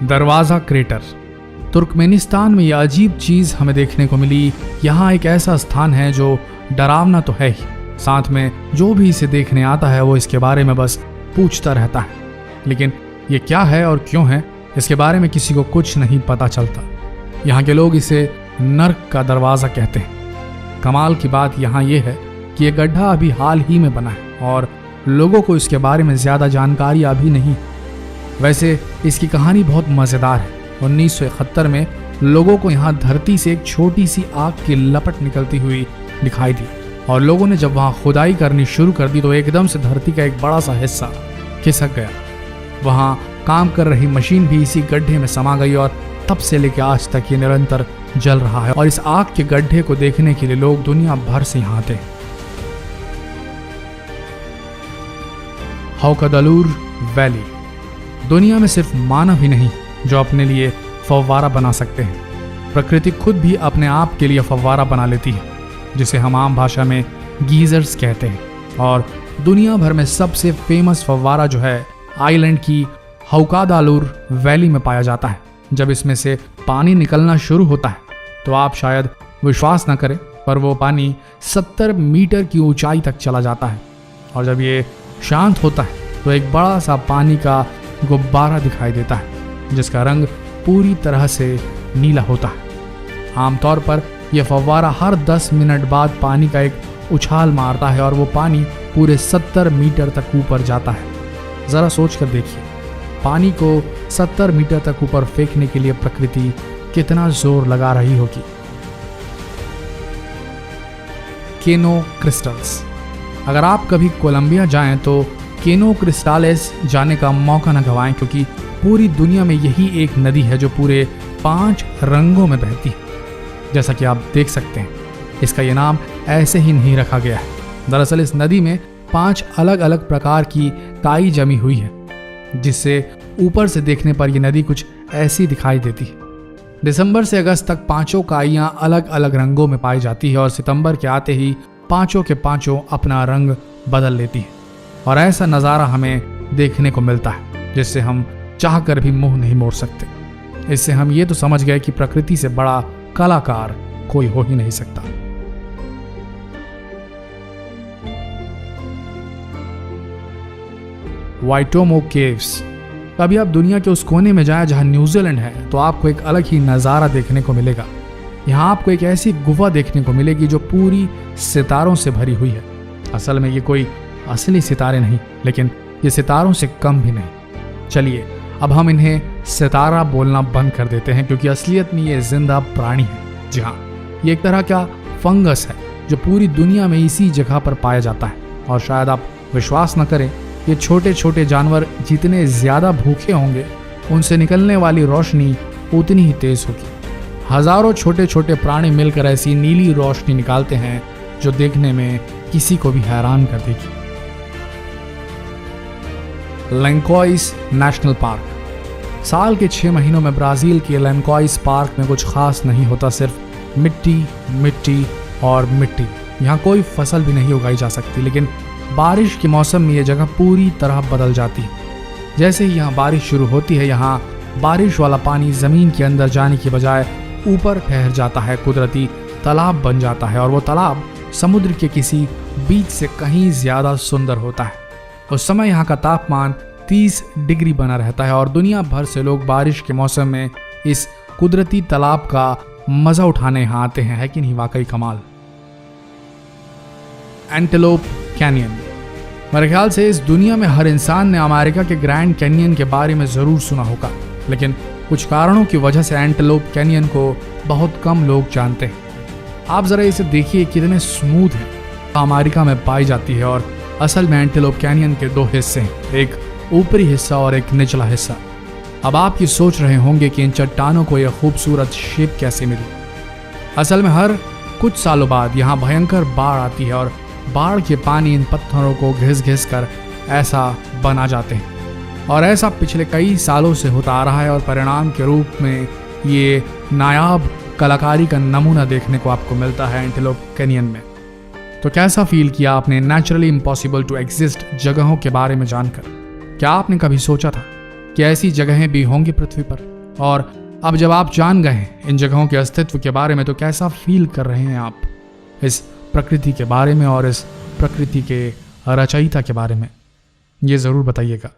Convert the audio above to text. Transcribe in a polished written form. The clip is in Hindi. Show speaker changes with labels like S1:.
S1: दरवाज़ा क्रेटर। तुर्कमेनिस्तान में यह अजीब चीज़ हमें देखने को मिली। यहाँ एक ऐसा स्थान है जो डरावना तो है ही, साथ में जो भी इसे देखने आता है वो इसके बारे में बस पूछता रहता है, लेकिन ये क्या है और क्यों है इसके बारे में किसी को कुछ नहीं पता चलता। यहाँ के लोग इसे नर्क का दरवाज़ा कहते हैं। कमाल की बात यहाँ ये है कि ये गड्ढा अभी हाल ही में बना है और लोगों को इसके बारे में ज़्यादा जानकारी अभी नहीं। वैसे इसकी कहानी बहुत मज़ेदार है। 1971 में लोगों को यहाँ धरती से एक छोटी सी आग की लपट निकलती हुई दिखाई दी और लोगों ने जब वहाँ खुदाई करनी शुरू कर दी तो एकदम से धरती का एक बड़ा सा हिस्सा खिसक गया। वहाँ काम कर रही मशीन भी इसी गड्ढे में समा गई और तब से लेकर आज तक ये निरंतर जल रहा है और इस आग के गड्ढे को देखने के लिए लोग दुनिया भर से यहाँ आते हैं। हौकदलूर वैली। दुनिया में सिर्फ मानव ही नहीं जो अपने लिए फव्वारा बना सकते हैं, प्रकृति खुद भी अपने आप के लिए फव्वारा बना लेती है, जिसे हम आम भाषा में गीजर्स कहते हैं। और दुनिया भर में सबसे फेमस फव्वारा जो है आइलैंड की हौकादालूर वैली में पाया जाता है। जब इसमें से पानी निकलना शुरू होता है तो आप शायद विश्वास न करें, पर वो पानी 70 मीटर की ऊंचाई तक चला जाता है और जब ये शांत होता है तो एक बड़ा सा पानी का गुब्बारा दिखाई देता है जिसका रंग पूरी तरह से नीला होता है। आमतौर पर यह फव्वारा हर 10 मिनट बाद पानी का एक उछाल मारता है और वो पानी पूरे 70 मीटर तक ऊपर जाता है। ज़रा सोच कर देखिए, पानी को 70 मीटर तक ऊपर फेंकने के लिए प्रकृति कितना जोर लगा रही होगी। केनो क्रिस्टल्स। अगर आप कभी कोलंबिया जाएं तो केनो क्रिस्टालेस जाने का मौका न गंवाएं, क्योंकि पूरी दुनिया में यही एक नदी है जो पूरे 5 रंगों में बहती है। जैसा कि आप देख सकते हैं, इसका ये नाम ऐसे ही नहीं रखा गया है। दरअसल इस नदी में 5 अलग अलग प्रकार की काई जमी हुई है, जिससे ऊपर से देखने पर यह नदी कुछ ऐसी दिखाई देती है। दिसंबर से अगस्त तक 5 काइयां अलग अलग रंगों में पाई जाती है और सितंबर के आते ही 5 के 5 अपना रंग बदल लेती है और ऐसा नज़ारा हमें देखने को मिलता है जिससे हम चाहकर भी मुंह नहीं मोड़ सकते। इससे हम ये तो समझ गए कि प्रकृति से बड़ा कलाकार कोई हो ही नहीं सकता। वाइटोमो केव्स। कभी आप दुनिया के उस कोने में जाएं जहां न्यूजीलैंड है तो आपको एक अलग ही नज़ारा देखने को मिलेगा। यहाँ आपको एक ऐसी गुफा देखने को मिलेगी जो पूरी सितारों से भरी हुई है। असल में ये कोई असली सितारे नहीं, लेकिन ये सितारों से कम भी नहीं। चलिए अब हम इन्हें सितारा बोलना बंद कर देते हैं, क्योंकि असलियत में ये जिंदा प्राणी है। जी हाँ, ये एक तरह का फंगस है जो पूरी दुनिया में इसी जगह पर पाया जाता है। और शायद आप विश्वास न करें, ये छोटे छोटे जानवर जितने ज़्यादा भूखे होंगे उनसे निकलने वाली रोशनी उतनी ही तेज होगी। हजारों छोटे छोटे प्राणी मिलकर ऐसी नीली रोशनी निकालते हैं जो देखने में किसी को भी हैरान कर देगी। लैंकोइस नेशनल पार्क। साल के 6 महीनों में ब्राज़ील के लैंकोइस पार्क में कुछ खास नहीं होता, सिर्फ मिट्टी मिट्टी और मिट्टी। यहाँ कोई फसल भी नहीं उगाई जा सकती, लेकिन बारिश के मौसम में ये जगह पूरी तरह बदल जाती है। जैसे ही यहाँ बारिश शुरू होती है, यहाँ बारिश वाला पानी ज़मीन के अंदर जाने की बजाय ऊपर ठहर जाता है, कुदरती तालाब बन जाता है और वो तालाब समुद्र के किसी बीच से कहीं ज़्यादा सुंदर होता है। उस समय यहाँ का तापमान 30 डिग्री बना रहता है और दुनिया भर से लोग बारिश के मौसम में इस कुदरती तालाब का मज़ा उठाने यहाँ आते हैं। है कि नहीं? वाकई कमाल। Antelope canyon. मेरे ख्याल से इस दुनिया में हर इंसान ने अमेरिका के ग्रैंड कैनियन के बारे में ज़रूर सुना होगा, लेकिन कुछ कारणों की वजह से एंटेलोप कैनियन को बहुत कम लोग जानते हैं। आप ज़रा इसे देखिए, कितने स्मूथ है। अमेरिका में पाई जाती है और असल में एंटेलोप कैनियन के 2 हिस्से हैं, एक ऊपरी हिस्सा और एक निचला हिस्सा। अब आप ये सोच रहे होंगे कि इन चट्टानों को यह खूबसूरत शेप कैसे मिली। असल में हर कुछ सालों बाद यहाँ भयंकर बाढ़ आती है और बाढ़ के पानी इन पत्थरों को घिस घिस कर ऐसा बना जाते हैं और ऐसा पिछले कई सालों से होता आ रहा है और परिणाम के रूप में ये नायाब कलाकारी का नमूना देखने को आपको मिलता है एंटेलोप कैनियन में। तो कैसा फील किया आपने नेचुरली इम्पॉसिबल टू एग्जिस्ट जगहों के बारे में जानकर? क्या आपने कभी सोचा था कि ऐसी जगहें भी होंगी पृथ्वी पर। और अब जब आप जान गए हैं इन जगहों के अस्तित्व के बारे में, तो कैसा फील कर रहे हैं आप इस प्रकृति के बारे में और इस प्रकृति के रचयिता के बारे में, ये ज़रूर बताइएगा।